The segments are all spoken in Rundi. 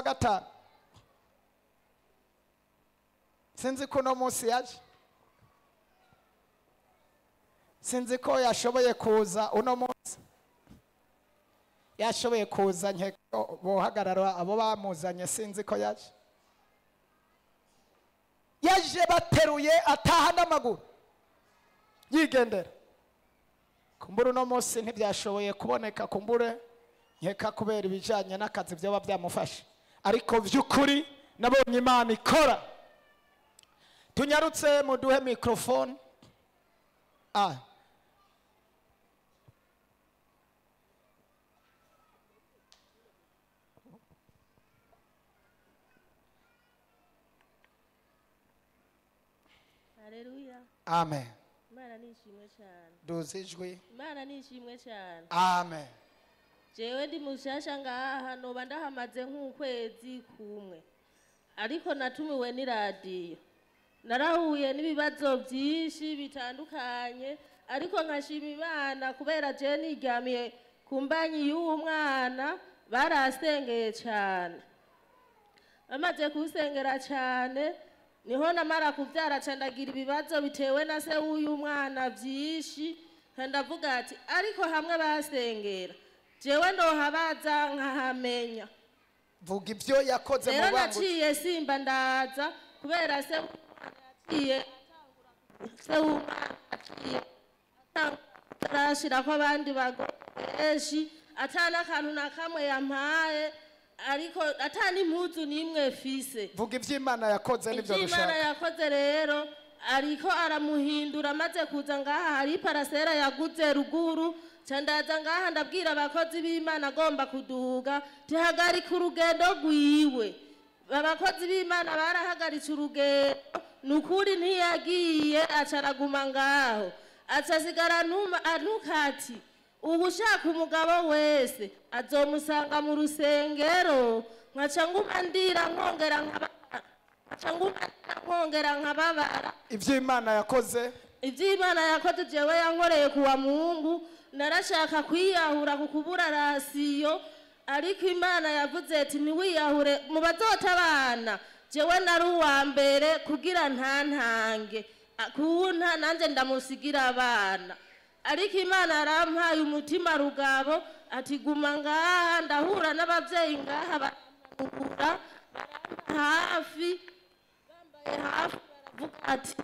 gatanu sinzi ko no munsi yaje sinzi ko yashoboye kuza uno munsi yashoboye kuza nkeko bohagarara abo bamuzanye sinzi ko yaje bateruye ataha n'amaguru yigendera kumbura uno munsi ntibyashoboye kuboneka kumbure nkeka kubera ibijanye n'akazi byo byamufasha ariko vy'ukuri nabonye Imana ikora tunyarutse muduhe microphone Haleluya. Amen. Imana nishimwe cyane. Duzijwe. Imana nishimwe cyane. Amen. Jewe ndi mushasha ngaha noba ndahamaze nk'ukwezi kumwe. Ariko natumiwe ni radio. Narahuye n'ibibazo byinshi bitandukanye ariko nkashima Imana kubera je niryamiye kumbanyi y'uwo mwana barasengeye cyane. Bamaze kusengera cyane niho namara kuvyara candagira ibibazo bitewe na se w'uyu mwana byinshi ndavuga ati ariko hamwe basengera jewe ndohabaza nkahamenya vuga ibyo yakoze mu bangu naciye simba ndaza kubera se yaciye se w'umwana yaciye atangura ko abandi bagoreshi atana kantu na kamwe yampaye ariko atani impuzu nimwe fise vuga ivy'Imana yakoze nivyo dushaka Imana yakoze rero ariko aramuhindura maze kuza ngaha hari parasera yaguze ruguru candaza ngaha ndabwira abakozi b'Imana agomba kuduga tihagarika urugendo rwiwe abakozi b'Imana barahagaritse urugendo nukuri ntiyagiye acaraguma ngaho acasigara anukati ugushaka umugabo wese azomusanga mu rusengero nkaca nguma ndira nkongera nkababara ivy'Imana yakoze jewe yankoreye kuwa Mungu narashaka kwiyahura kukubura rasiyo ariko Imana yavuze ati niwiyahure mu bazotabana jewe nari uwa mbere kugira ntantange kunta nanje ndamusigira abana ariko Imana yarampaye umutima rugabo ati guma ngaha ndahura n'abavyeyi ngaha barahura hafi bambaye hafi baravuga ati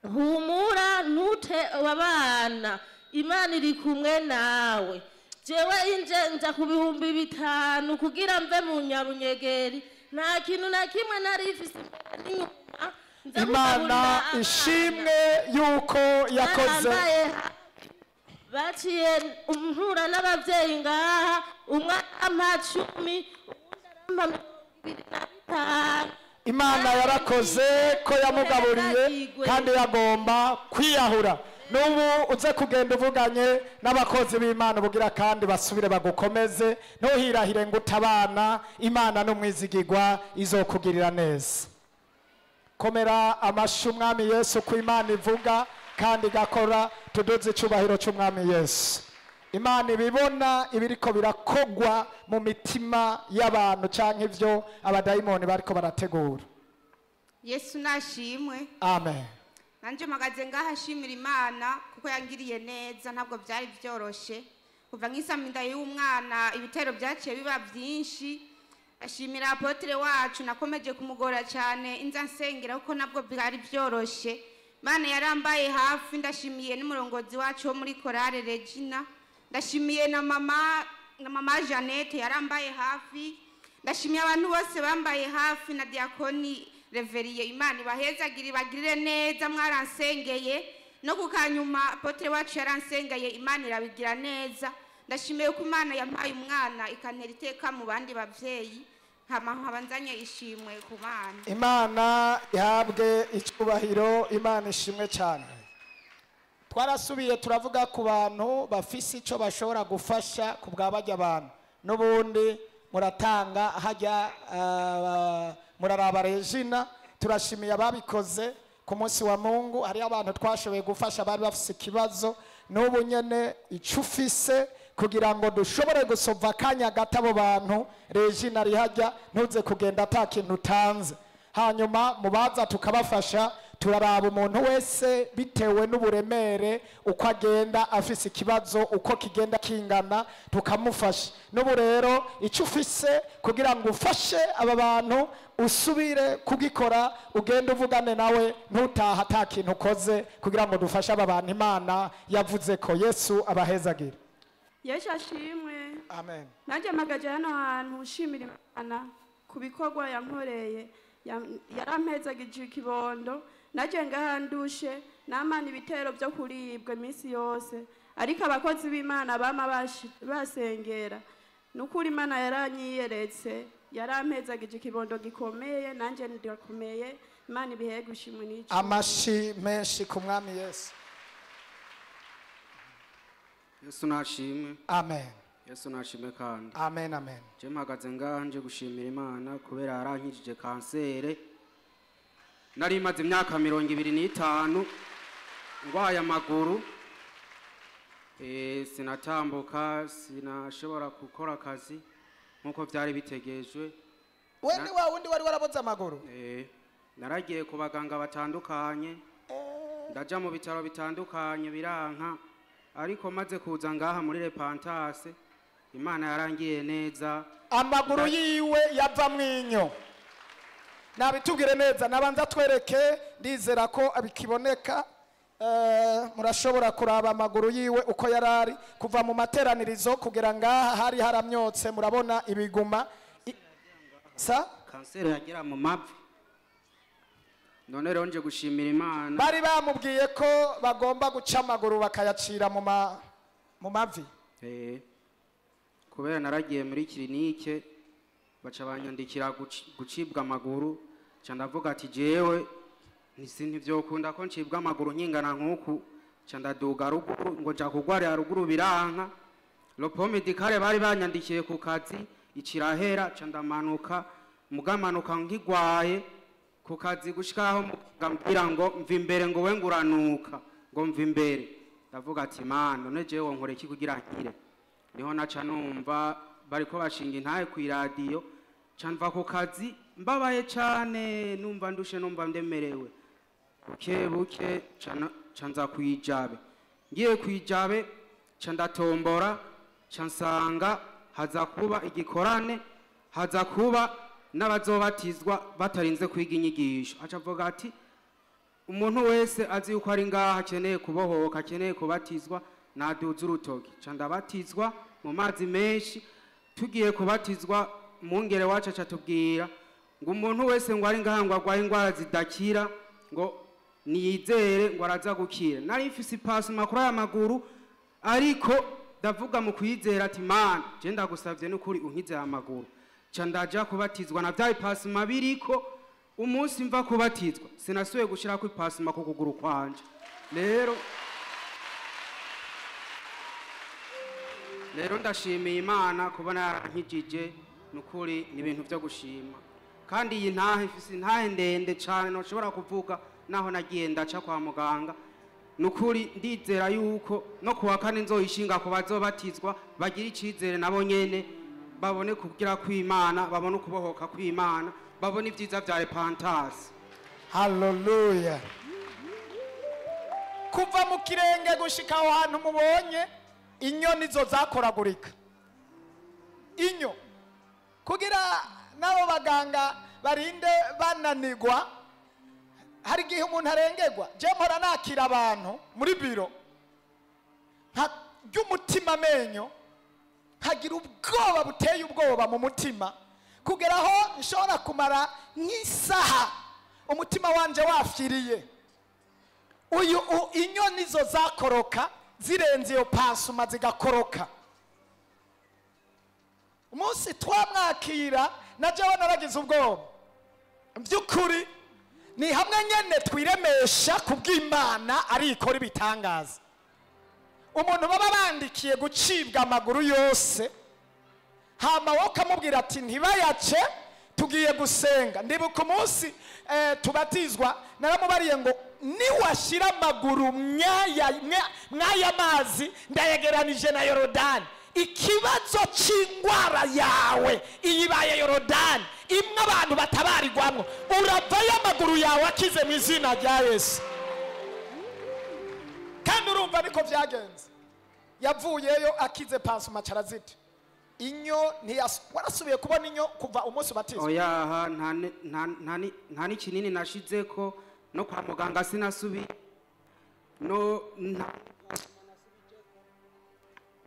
humura ntute abana Imana iri kumwe nawe jewe inje nja ku 5,000 kugira mve mu Nyarunyegeri nta kintu na kimwe narifise n'inyuma Imana ishimwe yuko yakoze baciye umhura n'abavyeyi ngaha umwana 10 uwundi 25 Imana yarakoze ko yamugaburiye kandi yagomba kwiyahura n'ubu uze kugenda uvuganye n'abakozi b'Imana bugira kandi basubire bagukomeze ntuhirahire ngo utabana Imana n'umwizigirwa izokugirira neza komera amashu umwami Yesu ku Imana ivuga kandi gakora tuduze icubahiro c'umwami Yesu Imana ibibona ibiriko birakogwa mu mitima y'abantu canke ivyo abadayimoni bariko barategura Yesu nashimwe Amen nanje magaze ngaha shimira Imana kuko yangiriye neza ntabwo byari byoroshe kuva nk'isaminda y'umwana ibitero byaciye biba byinshi ashimira apotre wacu nakomeje kumugora cyane inza nsengera kuko nabwo byari byoroshe Imana yarambaye hafi ndashimiye n'umurongozi wacu wo muri Korale Regina ndashimiye na mama Janete yarambaye hafi ndashimiye abantu bose bambaye hafi na diakoni Reveriye Imana ibahezagire bagirire neza mwaransengeye no kukanyuma apotre wacu yaransengeye Imana irabigira neza ndashimiye ko Imana yampaye umwana ikantera iteka mu bandi bavyeyi habanzanye ishimwe ku bana Imana ihabwe icubahiro Imana ishimwe cyane twarasubiye turavuga ku bantu bafise ico bashobora gufasha ku bwabajya abantu n'ubundi muratanga hajya muraraba Regina turashimiye ababikoze ku munsi wa Mungu hari abantu twashoboye gufasha bari bafise ikibazo n'ubu nyene icufise kugira ngo dushobore gusova akanya gato abo bantu Regina ari hajya ntuze kugenda ata kintu utanze. Hanyuma mubaza tukabafasha, turaraba umuntu wese bitewe n'uburemere uko agenda afise ikibazo uko kigenda kingana tukamufasha. N'ubu rero icyo ufise kugira ngo ufashe aba bantu usubire kugikora, ugende uvugane nawe ntutaha ata kintu ukoze, kugira ngo dufashe aba bantu Imana yavuze ko. Yesu abahezagire. Yesu ashimwe. Amen. Nanjye mpagaze hano hantu ushimira Imana ku bikorwa yankoreye, yarampezagije ikibondo, naje ngahandushe namana ibitero byo kuribwa iminsi yose, ariko abakozi b'Imana bama basengera nukuri Imana yaranyiyeretse, yarampezagije ikibondo gikomeye, nanjye ndakomeye. Imana ibihe gushimwe n'icyo. Amashi menshi ku mwami Yesu. Yesu nashimwe. Amen. Yesu nashimwe kandi. Amen, amen. Je mpagaze nganje gushimira Imana kubera yarankijije kansere. Nari maze imyaka 25 ngwaye amaguru. Sinatambuka, sinashobora gukora akazi nkuko byari bitegejwe. Wewe wa wundi wari waraboza amaguru? Naragiye ku baganga batandukanye. Ndaja mu bitaro bitandukanye biranka. Ariko maze kuza ngaha muri Repentance Imana yarangiye neza. Amaguru yiwe yava mwinyo. Nabitubwire neza, nabanza twereke, ndizera ko abikiboneka. Murashobora kuraba amaguru yiwe uko yarari kuva mu materanirizo kugera ngaha hari haramyotse, murabona ibiguma. Kanseri yagera mu mavi. None rero nje gushimira Imana. Bari bamubwiye ko bagomba guca amaguru bakayacira mu mavi. Kubera naragiye muri kilinike baca banyandikira gucibwa amaguru, candavuga ati jewe ntivyokunda ko ncibwa amaguru nkingana nkuku, candaduga ruguru ngo ja kugwarira ruguru biranka. Lopo medicale bari banyandikiye ku kazi icirahera, candamanuka mugamanuka nkigwaye ku kazi gushikaho mugambira ngo mva imbere ngo we nguranuka ngo mva imbere. Ndavuga ati Mana none jewe nkore iki kugira nkire? Niho naca numva bariko bashinga intahe ku radio, canva ku kazi mbabaye cyane, numva ndushe, numva ndemerewe. Buke canza kwijabe. Ngiye kwijabe candatombora, cansanga haza kuba igikorane, haza kuba n'abazobatizwa batarinze kwiga inyigisho. Aca avuga ati umuntu wese azi yuko ari ngaha akeneye kubohoka, akeneye kubatizwa, naduza urutoki. Candabatizwa mu mazi menshi. Tugiye kubatizwa mungere wacu acatubwira ngo umuntu wese ngo ari ngaha ngo agwaye ingwara zidakira ngo niyizere ngo araza gukira. Nari mfise ipasi makuru y'amaguru, ariko ndavuga mu kwizera ati Mana je ndagusavye n'ukuri unkize amaguru. Candaja kubatizwa na vya ipasi mabiriko. Umunsi mva kubatizwa sinasuye gushira ku ipasi makuguru kwanje. Rero ndashimiye Imana kubona yarankijije, nukuri ni ibintu byo gushima. Kandi iyi ntahe ifise intahe ndende cyane noshobora kuvuga naho nagiye ndaca kwa muganga. Nukuri ndizera yuko no kuwa kane nzoyishinga ku bazobatizwa bagira icizere nabo nyene, babone kugira kw'Imana, babone kubohoka kw'Imana, babone ivyiza vya Repentance. Hallelujah. Kuva mu kirenge gushika aho hantu mubonye inyoni zo zakoragurika. Inyo kugira nabo baganga barinde bananigwa. Hari gihe umuntu arengerwa. Je mpora nakira abantu muri biro nka ry'umutima menyo, hagira ubwoba buteye ubwoba mu mutima, kugeraho nshobora kumara nk'isaha umutima wanje wafyiriye. Uyu inyoni zo zakoroka zirenze iyo pasuma zigakoroka. Umunsi twamwakira najewe naragize ubwoba. By'ukuri ni hamwe nyene twiremesha kubw'Imana arikora ibitangaza. Umuntu baba bandikiye gucibwa amaguru yose, hama wokamubwira ati ntibayace tugiye gusenga. Ndibuka umunsi tubatizwa naramubariye ngo niwashira amaguru mwaya mazi ndayegeranije na Yorodani ikibazo cy'indwara yawe iyibaye yorodani imwe abantu batabarirwamo uravayo amaguru yawe akize mu izina rya Yesu. Kandi urumva niko byagenze, yavuyeyo akize pansuma caraziti inyo warasubiye kubona inyo kuva umunsi ubatizwa? oya nta n'ikinini nashizeko no kwa muganga sinasubiye no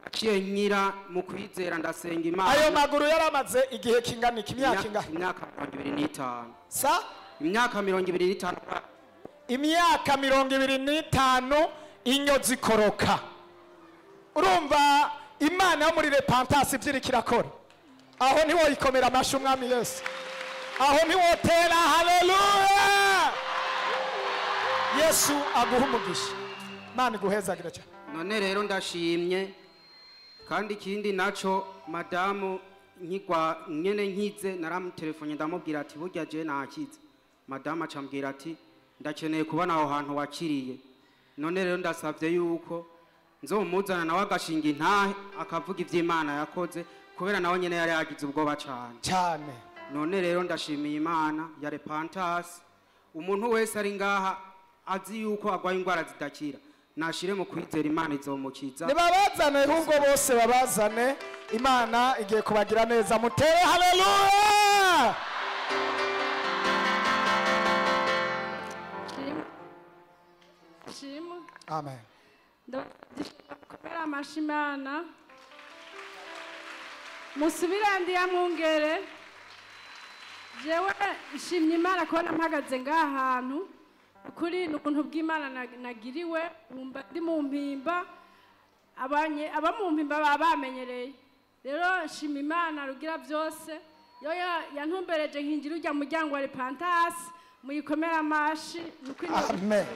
aciye nyira mu kwizera ndasenga Imana. Ayo maguru yaramaze igihe kingana iki? Imyaka ingahe? Imyaka 25. Sa? Imyaka 25. Imyaka 25 inyo zikoroka. Urumva Imana yo muri repentance ibyiri kirakora. Aho niwo ikomera amashi umwami Yesu. Aho niwo tera haleluya. Yesu aguha umugisha. Imana iguhezagira cyane. None rero ndashimye kandi ikindi naco madamu nkigwa nyene nkize naramutelefone ndamubwira ati burya je nakize. Madamu acambwira ati ndakeneye kubona aho hantu wakiriye. None rero ndasavye yuko nzomuzana nawe agashinga intahe akavuga ivy'Imana yakoze kubera nawe nyene yari yagize ubwoba cyane. None rero ndashimiye Imana ya repentance. Umuntu wese ari ngaha azi yuko agwaye indwara zidakira nashire mu kwizera Imana izomukiza. Nibabazane ahubwo bose babazane, Imana igiye kubagira neza. Mutere haleluya. Amen. Kubera amashimana musubira ndiya mwungere jewe nshimye Imana kubona mpagaze ngaha hantu kuri n'ukuntu bw'Imana nagiriwe umba ndi mu mpimba abamumpimba bamenyereye. Rero nshimye Imana rugira byose yo yantumbereje nkingira ujya mu muryango wa repentance muyikomera amashi. Amen.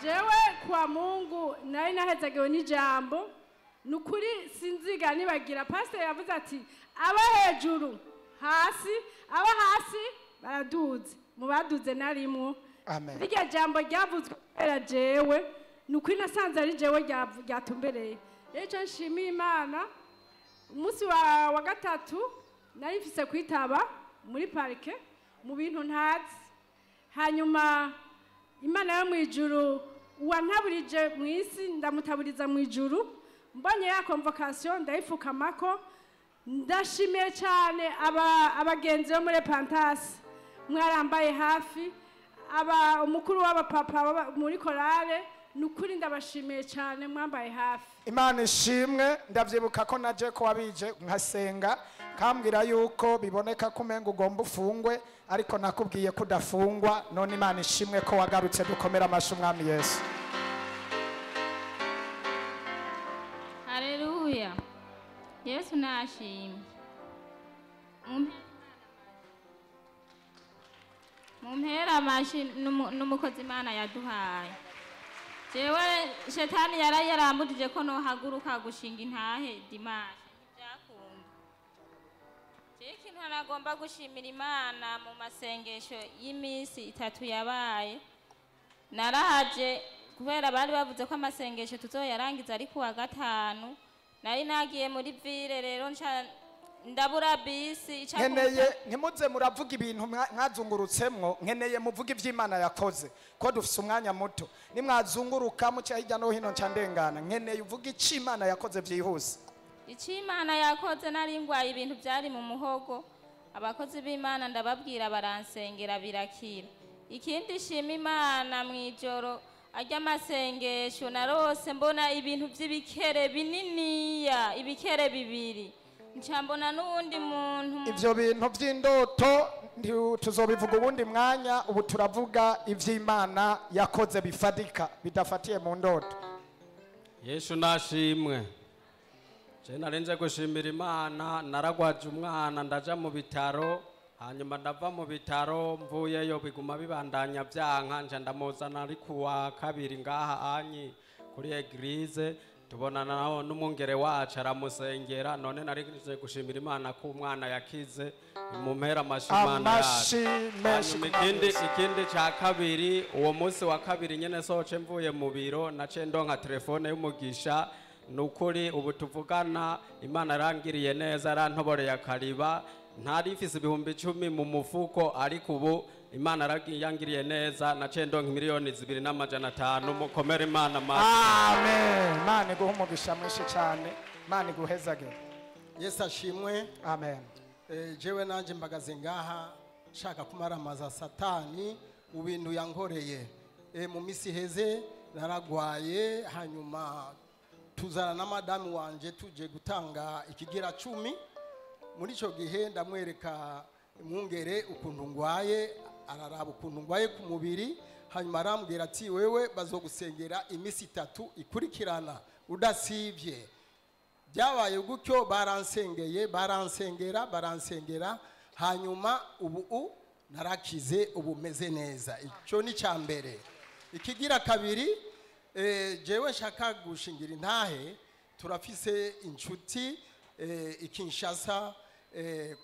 Jewe kwa Mungu nari nahezagewe n'ijambo nukuri sinziga nibagira. Pastor yavuze ati aba hejuru hasi aba hasi baraduze mu baduze narimwo. Amen. Iryo jambo ryavuzwe kubera jewe nukuri nasanze ari jewe ryatumbereye. Rero nshimiye Imana. Umunsi wa gatatu nari mfise kwitaba muri parike mu bintu ntazi, hanyuma Imana yo mu ijuru uwantaburije mu isi ndamutaburiza mu ijuru. Mbonye ya convocation ndayifukamako. Ndashimiye cyane abagenzi bo muri repentance mwarambaye hafi, umukuru w'abapapa muri korale nukuri ndabashimiye cyane mwambaye hafi. Imana ishimwe. Ndavyibuka ko naje ko wabije nkasenga kambwira yuko biboneka ko umenga ugomba ufungwe ariko nakubwiye ko udafungwa. None Imana ishimwe ko wagarutse. Dukomera amashi umwami Yesu. Haleluya. Yesu nashimye. Mumpera amashi n'umukozi Imana yaduhaye. Jewe shetani yarambujije ko no haguruka gushinga intahe dimanche byakunda. Ikintu nagomba gushimira Imana mu masengesho y'imisi 3 yabaye. Naraje kubera bari bavuze ko amasengesho tuzoyarangiza ari kuwa gatanu. Nari nagiye muri ville rero ndabura bisi nkeneye ntimuze muravuga ibintu mwazungurutsemwo. Nkeneye muvuga ivy'Imana yakoze ko dufise umwanya muto. Nimwazunguruka mu cyahijya no hino cyandengana. Nkeneye uvuga iki Imana yakoze byihuse. Iki Imana yakoze nari ngwaye ibintu byari mu muhogo. Abakozi b'Imana ndababwira baransengera birakira. Ikindi shima Imana mwijoro ajya masengesho narose mbona ibintu by'ibikere bininiya, ibikere bibiri. Ncambona n'uwundi muntu. Ivyo bintu by'indoto tuzobivuga ubundi mwanya. Ubu turavuga ivy'Imana yakoze bifadika bidafatiye mu ndoto. Yesu nashimwe. Je narenze gushimira Imana. Naragwaje umwana ndaja mu bitaro, hanyuma ndava mu bitaro mvuyeyo biguma bibandanya byanka. Nje ndamuzana ari kuwa kabiri ngaha anyi kuri eglise tubonana naho n'umwungere wacu aramusengera. None narinze gushimira Imana ko umwana yakize. Mumpera amashimana yacu. Ikindi cya kabiri uwo munsi wa kabiri nyene soce mvuye mu biro nace ndonka telefone y'umugisha ni ukuri ubu tuvugana imana yarangiriye neza yarantoboreye akariba ntari ifise ibihumbi 10 mu mufuko ariko ubu imana yangiriye neza naciye ndonka miliyoni 2,500 mukomere imana amen. Imana iguhe umugisha mwinshi cyane, imana iguhezage. Yesu ashimwe. Amen. Jewe nanje mbagaze ngaha shaka kumaramaza satani mu bintu yankoreye. Mu misi heze naragwaye, hanyuma tuzana na madamu wanje tuje gutanga ikigira 10. Muri ico gihe ndamwereka mwungere ukuntu ngwaye, araraba ukuntu ngwaye ku mubiri, hanyuma arambwira ati wewe bazogusengera imisi 3 ikurikirana udasivye. Byabaye gutyo, baransengera, hanyuma ubu narakize, ubu meze neza. Ico ni cyambere. Ikigira kabiri, jewe nshaka gushingira intahe, turafise inshuti ikinshasa,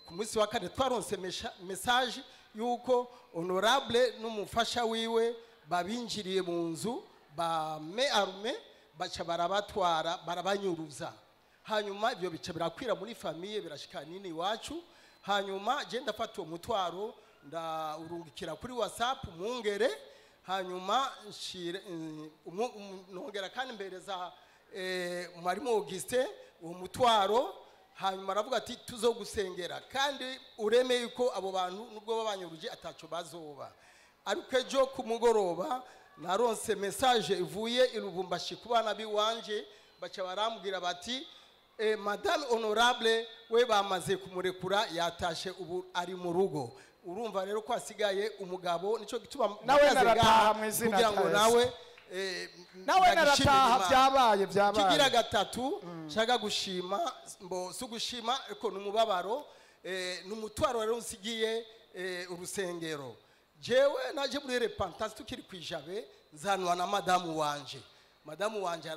ku munsi wa kane twaronse message yuko honorable n'umufasha wiwe babinjiriye mu nzu arme baca barabatwara barabanyuruza. Hanyuma ibyo bica birakwira muri famiye, birashika nini iwacu. Hanyuma je ndafata uwo mutwaro ndaurungikira kuri WhatsApp mwungere, hanyuma nongera kandi mbereza Marimo Auguste uwo mutwaro, hanyuma aravuga ati tuzogusengera kandi uremeye yuko abo bantu nubwo babanyuruje ataco bazoba. Ariko ejo ku mugoroba naronse message ivuye irubumbashi ku bana biwanje, baca barambwira bati Madame Honorable we bamaze kumurekura, yatashe ubu ari mu rugo. Urumva rero ko asigaye umugabo, nico gituma nawe narataha mu izina kugira ngo nawe narataha. Byabaye kigira gatatu nshaka gushima, mbo sugushima ariko numubabaro, numutwaro rero nsigiye urusengero. Jewe naje muri repentance tukiri kwijabe, nzanwa na madamu wanje. Madamu wanje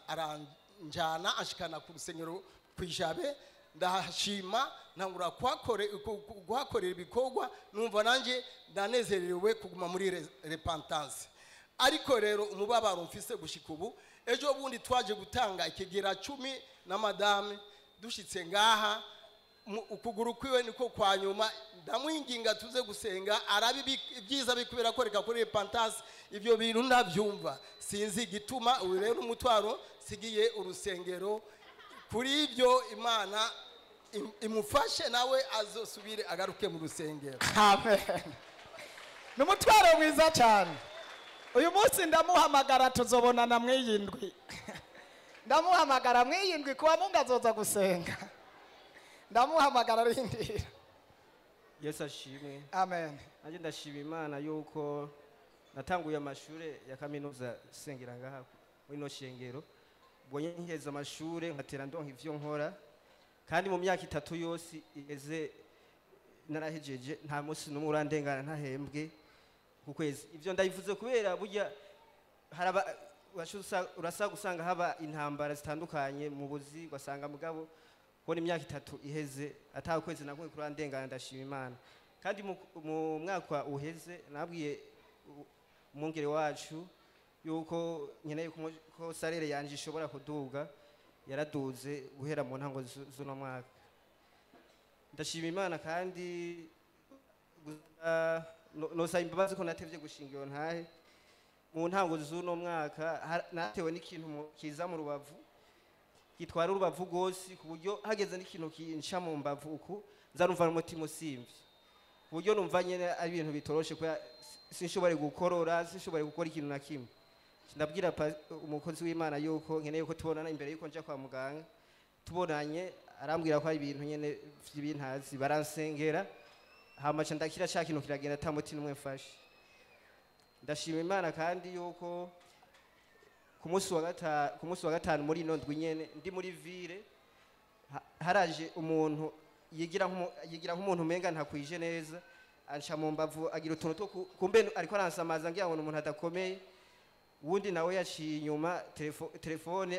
aranjana ashikana ku rusengero kwijabe, ndahashima ntangura guhakorera ibikorwa, numva nanje ndanezerewe kuguma muri repentance. Ariko rero umubabaro mfise gushika ubu, ejo bundi twaje gutanga ikigira 10 na madame, dushitse ngaha ukuguru kwiwe niko kwa nyuma, ndamwinginga tuze gusenga, arabi ibyiza bikubera koreka kuri repentance, ivyo bintu ndavyumva sinzi gituma. Ubu rero umutwaro sigiye urusengero, kuri ivyo Imana imufashe nawe azosubire agaruke mu rusengero. Amen. Numutwaro mwiza cyane. Uyu munsi ndamuhamagara tuzobonana mwiyindwi. Ndamuhamagara mwiyindwi kuwa Mungu azoza gusenga. Ndamuhamagara rindira. Yesu ashimwe. Amen. Naje ndashima Imana yuko natanguye amashure ya kaminuza sengera ngaha muri no shengero. Ubwo nkiheza amashure nkatera ndonka ivyo nkora. Kandi mu myaka 3 yose igeze narahejeje, nta munsi numwe urandengana ntahembwe ku kwezi. Ivyo ndayivuze kubera burya haraba urasa gusanga haba intambara zitandukanye mu buzi, gasanga mugabo ko ni myaka 3 iheze ata kwezi nakumwe kurandengana. Ndashima Imana. Kandi mu mwaka uheze nabwiye umungere wacu yuko nkeneye ko salere yanje ishobora kuduga, yaraduze guhera mu ntango z'uno mwaka. Ndashima Imana kandi nosa imbabazi ko natevye gushinga iyo ntahe. Mu ntango z'uno mwaka natewe n'ikintu kiza mu rubavu, gitwara urubavu gose ku buryo hageze n'ikintu kinca mu mbavu uku nzarumva umutima usimvye, ku buryo numva nyene ari ibintu bitoroshe ko sinshobore gukorora, sinshobore gukora ikintu na kimwe. Ndabwira umukozi w'Imana yuko nkeneye ko tubonana imbere yuko nja kwa muganga. Tubonanye arambwira ko ari ibintu nyene vy'ibintazi, baransengera hama cha ndakira cha kintu kiragenda tamuti numwe mfashe. Ndashima Imana kandi yuko ku munsi wa gatanu muri ino ndwi nyene ndi muri ville haraje umuntu yigira nk'umuntu menga ntakwije neza, anca mu mbavu agira utuntu two kumbe ariko aransamaza ngira ngo umuntu adakomeye. Wundi nawe yaciye inyuma telefone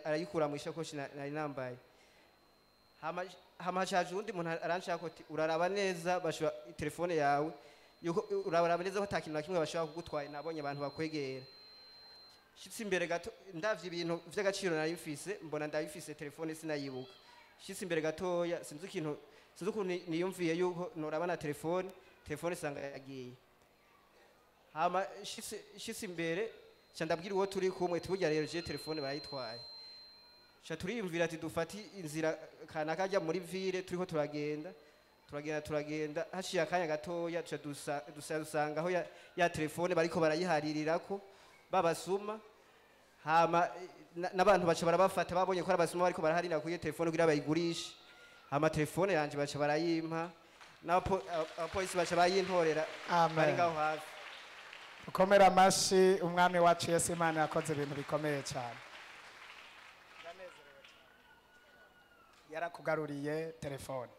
arayikura mu ishakoshi nari nambaye. Hama haje undi muntu aranshaka ati uraraba neza bashwa telefone yawe, yuko uraraba neza ko atakintu na kimwe bashaka kugutwaye, nabonye abantu bakwegera. shitse imbere gato ndavye ibintu vy'agaciro nari mfise mbona ndabifise telefone sinayibuka shitse imbere gatoya sinzi ukuntu niyumviye yuko norabana telefone sanga yagiye hama shitse imbere ca ndabwira uwo turi kumwe tuburya rero je telefone barayitwaye ca turiyumvira ati dufati inzira kanaka ajya muri ville turiko turagenda haciye akanya gatoya dusanga aho ya telefone bariko barayiharirirako babasuma hama n'abantu baca barabafata babonye ko ari abasuma bariko baraharira kuri telefone kugira bayigurishe hama telefone yanje baca barayimpa n'abapolisi baca bayintorera bari ngaho hafi. ukomera amashi umwami wacu Yesu Imana yakoze ibintu bikomeye cyane yarakugaruriye telefone.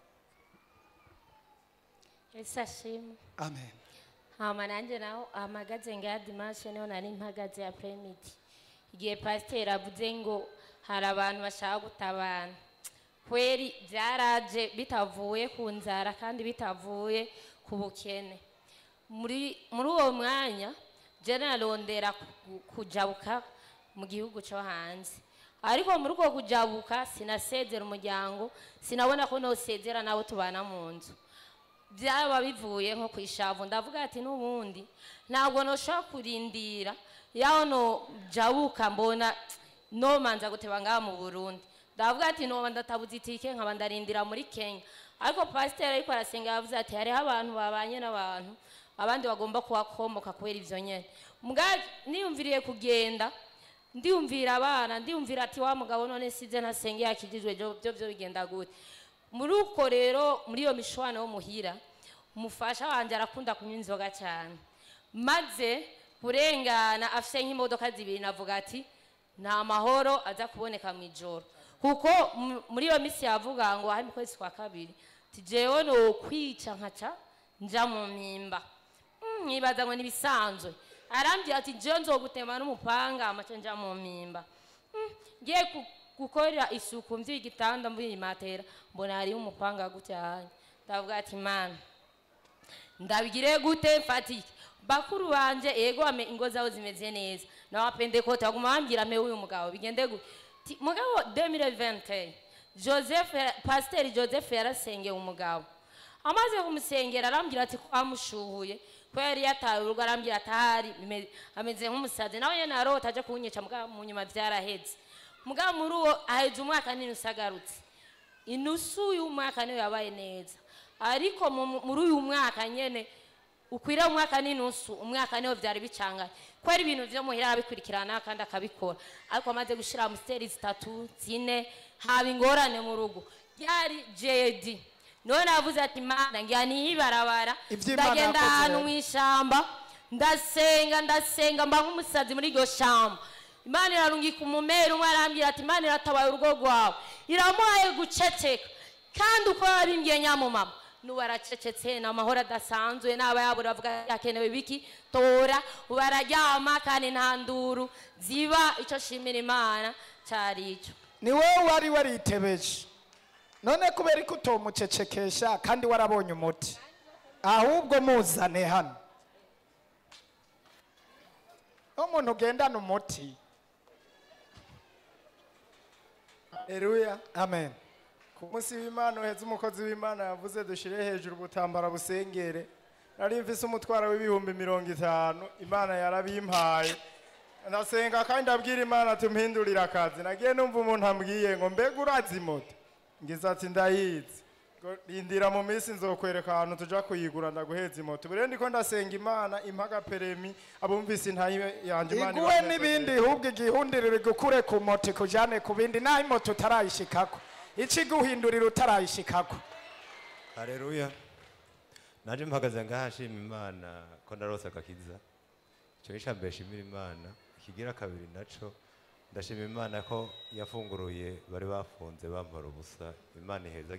Yesu ashimwe. Amen. Hama nanje naho amagaze nga dimanche niho nari mpagaze ya premidi igihe pasiteri avuze ngo hari abantu bashaka gutabana kweri byaraje bitavuye ku nzara kandi bitavuye ku bukene muri uwo mwanya je narondera kujabuka mu gihugu cyo hanze ariko muri uko kujabuka sinasezera umuryango sinabona ko nosezera nabo tubana mu nzu byaba bivuye nko kwishavu ndavuga ati n'ubundi ntabwo noshaka kurindira yaho no jabuka mbona no manza guteba ngaha mu Burundi ndavuga ati no ndatabuza itike nkaba ndarindira muri Kenya ariko pasiteri ariko arasenga yavuze ati hariho abantu babanye n'abantu abandi bagomba kubakomoka kubera ivyo nyene mugaje niyumviriye kugenda ndiyumvira abana ndiyumvira ati wa mugabo none size nasenge yakijijwe byo bigenda gute muri uko rero muri iyo mishwana wo muhira umufasha wanje arakunda kunywa inzoga cyane maze kurengana afise nk'imodoka zibiri navuga ati nta mahoro aza kuboneka mu ijoro kuko muri iyo misi yavuga ngo aha mu kwezi kwa kabiri tijewe no kwica nkaca nja mu mpimba nkibaza ngo nibisanzwe arambye ati je nzogutema n'umupanga amace nja mu mpimba ngiye gukorera isuku mvye igitanda mvuye matera mbona hari umupanga gutyanye ndavuga ati mana ndabigire gute mfatike bakuru banje ego ame ingo zawo zimeze neza na wapende ko taguma bambira me uyu mugabo bigende gute mugabo 2020 Pasteur Joseph yarasengeye umugabo amaze kumusengera arambira ati kwamushuhuye kweri yataye urugo arambira atari ameze nk'umusazi nawe yene arota aje kunyica mugabo mu nyuma byaraheze mugabo muri uwo aheze umwaka nini usagarutse inusu y'umwaka niyo yabaye neza ariko muri uyu mwaka nyene ukwira umwaka n'inusu umwaka niho byari bicanga kwari ibintu byo muhira abikurikirana kandi akabikora ariko amaze gushira musteri 3 4 haba ingorane mu rugo yari JD none avuze ati mana ngiyani ibarabara ndagenda ahantu mw'ishamba ndasenga mba nk'umusazi muri iryo shamba Imana irarungika umumero umwe arambira ati Imana iratabaye urugo rwawe iramuhaye guceceka kandi uko yabimbwiye nyamumama nubaracecetse n'amahoro adasanzwe n'aba yabura avuga yakenewe biki tora ubararyama kandi nta nduru ziba icyo shimira Imana cyari icyo ni wowe wari waritebeje none kubera ko utomucecekesha kandi warabonye umuti ahubwo muzane hano umuntu ugendana umuti. Haleluya. Amen. Ku munsi w'Imana uheze umukozi w'Imana yavuze dushire hejuru ubutambara busengere. Nari mfise umutwaro w'ibihumbi 50 Imana yarabimpaye. Nasenga kandi abwira Imana ati mpindurira akazi. Nagiye numva umuntu ambwiye ngo mbega urazi moto. Ngize ati ndayizi. Rindira mu minsi nzokwereka ahantu tuja kuyigura ndaguheza imoto. Bure ndiko ndasenga Imana impaga peremi abumvise intayi yanje Imana. Iguwe nibindi hubwe igihundirire gukure ku moto kujane ku bindi naho moto utarayishikako. Ici guhindurira utarayishikako. Haleluya. Naje mpagaze ngaha nshima Imana ko ndarose akakiza. Cyo icambere shimira Imana. Ikigira kabiri naco ndashima Imana ko yafunguruye bari bafunze bampara ubusa. Imana iheza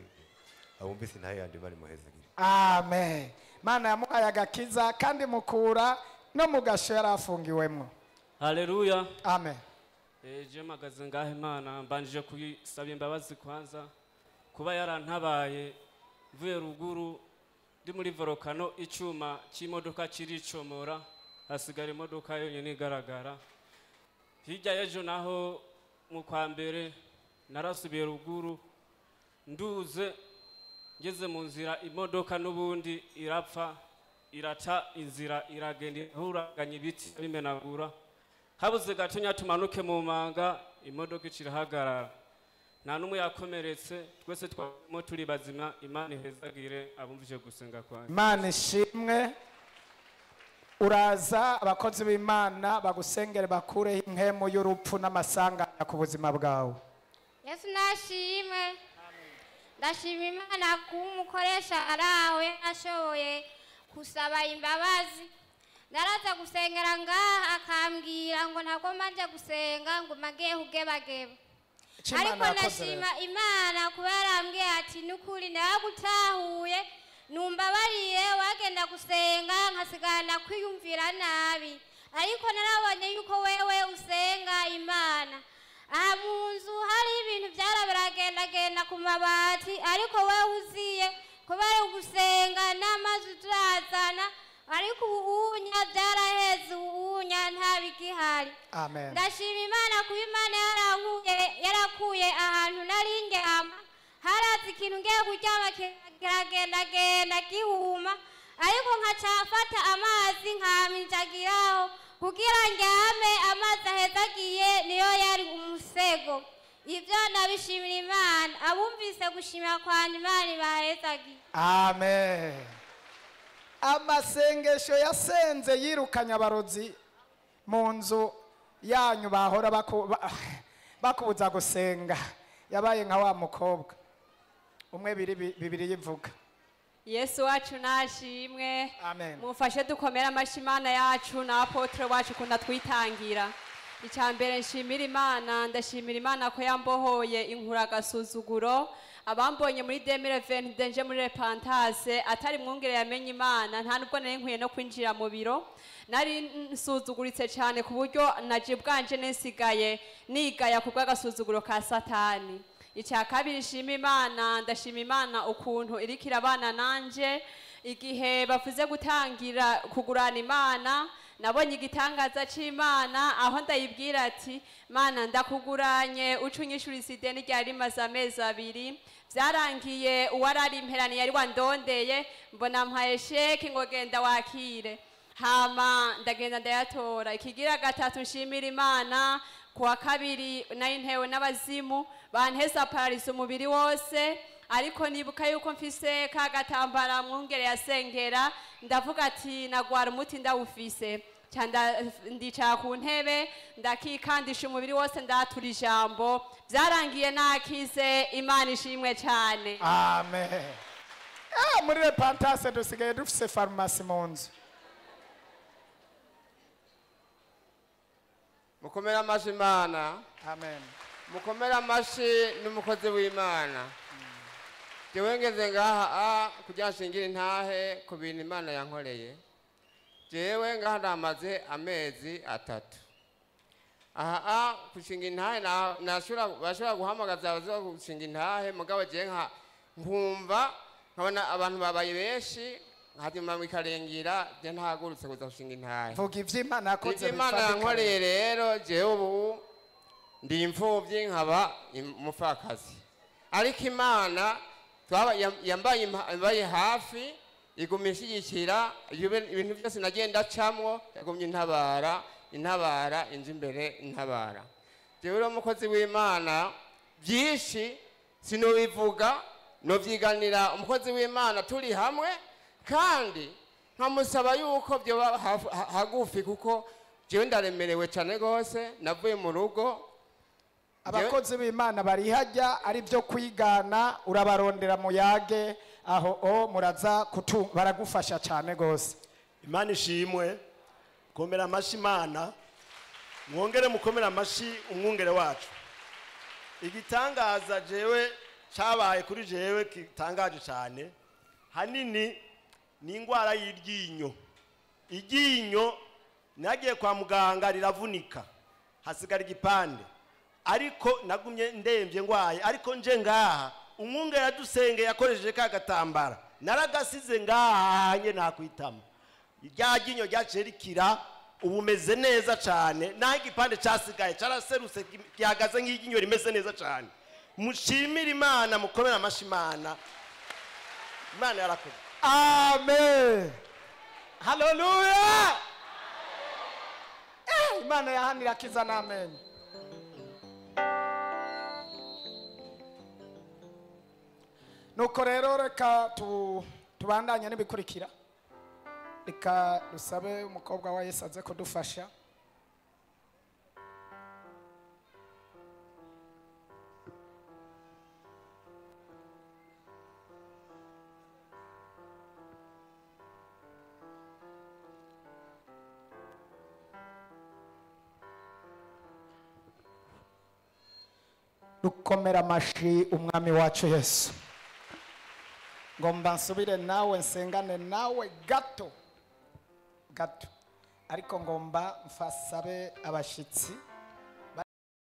abumvise ntaye yandi bari muhezagire. Amen. Mana yamuhaye agakiza kandi mukura no mugasho yarafungiwemwo. Haleluya. Amen. Je magaze ngahe Imana mbanjije kuyisaba imbabazi kwanza kuba yarantabaye mvuye ruguru ndi muri volcano icuma cy'imodoka kiricomora hasigara imodoka yonyine igaragara hirya y'ejo naho mu kwa mbere narasubiye ruguru nduze ngeze mu nzira imodoka n'ubundi irapfa iraca inzira iragenda ihuraganya ibiti bimenagura habuze gatonya tumanuke mu manga imodoka icirahagarara nta n'umwe yakomeretse twese twamo turi bazima imana ihezagire abumvije gusenga kwanjye imana ishimwe uraza abakozi b'imana bagusengere bakureho impemu y'urupfu n'amasanganya ku buzima bwawe. Yesu nashimwe ndashima imana kumukoresha arawe ashoboye kusaba imbabazi naraza gusengera ngaha akambwira ngo ntabwo manje gusenga ngo magiye kugebageba ariko ndashima imana kuba yarambwiye ati nukuri naragutahuye numbabariye wagenda gusenga nkasigana kwiyumvira nabi ariko narabonye yuko wewe usenga imana aha mu nzu hari ibintu byarabiragendagenda ku mabati ariko wewe uziye kuba ari gusenga n'amazi turazana ariko ubunya byaraheze ubunya ntabigihari. Amen. Ndashima imana kuba imana yarakuye ahantu narindyama harazi ikintu ngiye kuryama kiragendagenda gihuma ariko nkacafata amazi nkaminjagiraho kugira ndyame amazi ahezagiye niyo yari umusego. Ibyo nabishimira imana abumvise gushimira kwanjye imana ibahezagiye. Amen. Amasengesho yasenze yirukanya abarozi mu nzu yanyu bahora bakubuza gusenga yabaye nka wa mukobwa umwe bibiri yivuga. Yesu wacu nashimwe. Amen. Mufashe dukomera amashimana yacu na apotre wacu kunda twitangira. Icyambere nshimira imana ndashimira imana ko yambohoye inkura gasuzuguro abambonye muri 2020 denje muri repentance atari mwungere yamenye imana nta nubwo nari nkwiye no kwinjira mu biro nari nsuzuguritse cyane ku buryo naje bwanje nesigaye nigaya ku bw'agasuzuguro ka satani. Icya kabiri nshima imana ndashima imana ukuntu irikira abana nanje igihe bavuze gutangira kugurana imana nabonye igitangaza c'imana aho ndayibwira ati mana ndakuguranye ucunyishuriza ideni ryari rimaze amezi 2 byarangiye uwarari imperani yari wandondeye mbona mpaye sheki ngo genda wakire hama ndagenda ndayatora. Ikigira gatatu nshimira imana kuwa kabiri nari ntewe n'abazimu banteza paralise umubiri wose ariko nibuka yuko mfise ka gatambara mwungere yasengera ndavuga ati nagwara umuti ndawufise ndicara ku ntebe ndakikandisha umubiri wose ndatura ijambo byarangiye nakize imana ishimwe cyane. Amen. Muri repentance dusigaye dufise farumasi mu nzu. Mukomera amashi imana. Amen. Mukomera amashi n'umukozi w'imana. Jewe ngeze ngaha kugira nshingire intahe ku bintu imana yankoreye. Jewe ngaha ndamaze amezi 3. Kushinga intahe bashobora guhamagaza abaza gushinga intahe mugabo je nkumva nkabona abantu babaye benshi hanyuma mikarengira je ntagurutse kuza gushinga intahe. Vuga ivy'Imana yakoze Imana yankoreye rero jewe ubu ndi imfuvyi nkaba umupfakazi ariko imana yambaye hafi igumisha igikira ibintu byose nagenda camwo yagumye intabara inje imbere intabara. Jewe rero umukozi w'imana byinshi sinobivuga novyiganira umukozi w'imana turi hamwe kandi nkamusaba yuko byo hagufi kuko jewe ndaremerewe cyane gose navuye mu rugo. Abakozi b'Imana bari hajya ari byo kwigana urabarondera mu yage aho muraza baragufasha cyane gose. Imana ishimwe komera amashi imana mwongere mukomera amashi umwungere wacu. Igitangaza jewe cabaye kuri jewe kitangaje cyane hanini ni ingwara y'iryinyo. Iryinyo nagiye kwa muganga riravunika hasigara igipande ariko nagumye ndemvye ngwaye ariko nje ngaha umwungere adusenge yakoresheje ka gatambara naragasize ngaha hanye nakwitama irya ryinyo ryaciye rikira ubu umeze neza cyane naho igipande cyasigaye cyaraserutse gihagaze nk'iryinyo rimeze neza cyane mushimire imana mukomere amashyi imana yarakoze amen haleluya imana yahanira kiza n'amen nuko rero reka tubandanye n'ibikurikira reka dusabe umukobwa wa Yesu aze kudufasha dukomera amashi umwami wacu Yesu ngomba nsubire nawe nsengane nawe gato ariko ngomba mfasabe abashitsi